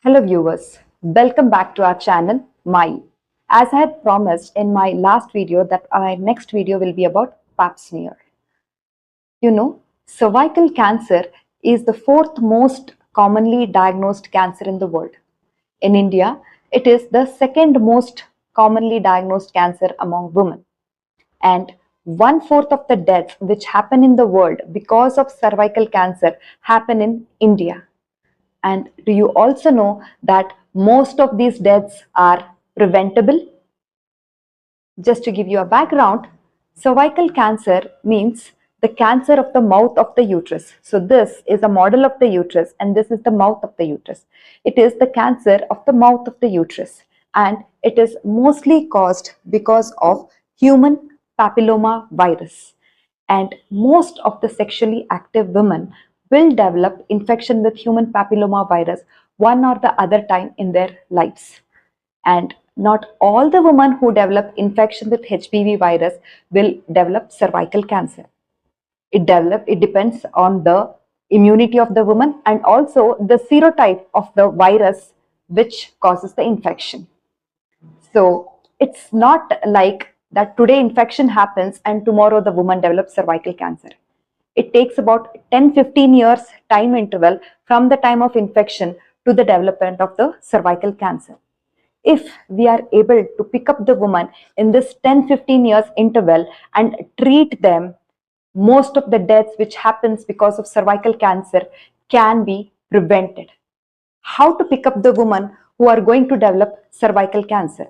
Hello viewers, welcome back to our channel My. As I had promised in my last video that our next video will be about pap smear. You know, cervical cancer is the fourth most commonly diagnosed cancer in the world. In India, it is the second most commonly diagnosed cancer among women. And one-fourth of the deaths which happen in the world because of cervical cancer happen in India. And do you also know that most of these deaths are preventable? Just to give you a background, cervical cancer means the cancer of the mouth of the uterus. So this is a model of the uterus and this is the mouth of the uterus. It is the cancer of the mouth of the uterus and it is mostly caused because of human papilloma virus. And most of the sexually active women will develop infection with human papilloma virus one or the other time in their lives. And not all the women who develop infection with HPV virus will develop cervical cancer. It depends on the immunity of the woman and also the serotype of the virus which causes the infection. So it's not like that today infection happens and tomorrow the woman develops cervical cancer. It takes about 10-15 years time interval from the time of infection to the development of the cervical cancer. If we are able to pick up the woman in this 10-15 years interval and treat them, most of the deaths which happens because of cervical cancer can be prevented. How to pick up the woman who are going to develop cervical cancer?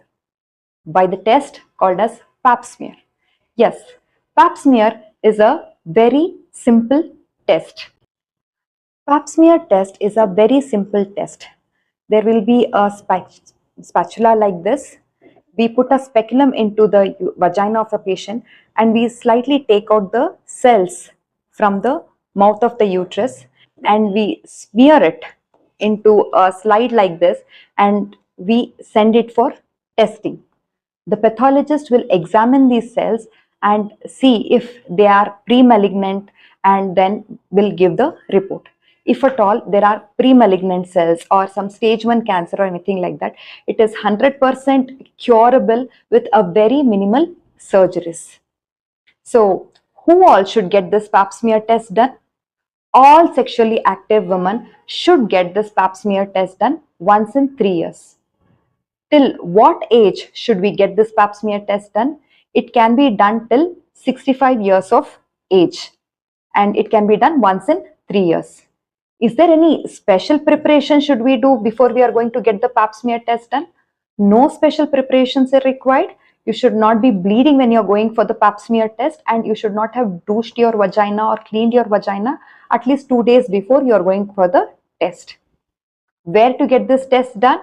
By the test called as pap smear. Yes, pap smear is a very simple test. Pap smear test is a very simple test. There will be a spatula like this. We put a speculum into the vagina of a patient and we slightly take out the cells from the mouth of the uterus and we smear it into a slide like this and we send it for testing. The pathologist will examine these cells and see if they are pre-malignant and then will give the report. If at all there are pre-malignant cells or some stage 1 cancer or anything like that, it is 100% curable with a very minimal surgeries. So who all should get this pap smear test done? All sexually active women should get this pap smear test done once in 3 years. Till what age should we get this pap smear test done? It can be done till 65 years of age and it can be done once in 3 years. Is there any special preparation should we do before we are going to get the pap smear test done? No special preparations are required. You should not be bleeding when you're going for the pap smear test and you should not have douched your vagina or cleaned your vagina at least 2 days before you're going for the test. Where to get this test done?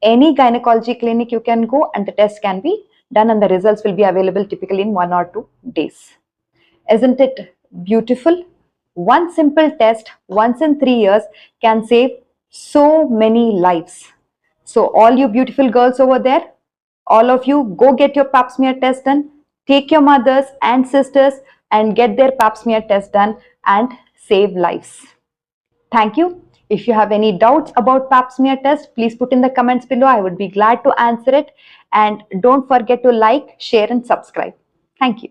Any gynecology clinic you can go and the test can be done and the results will be available typically in 1 or 2 days. Isn't it beautiful? One simple test once in 3 years can save so many lives. So all you beautiful girls over there, all of you go get your pap smear test done. Take your mothers and sisters and get their pap smear test done and save lives. Thank you. If you have any doubts about pap smear test, please put in the comments below. I would be glad to answer it. And don't forget to like, share and subscribe. Thank you.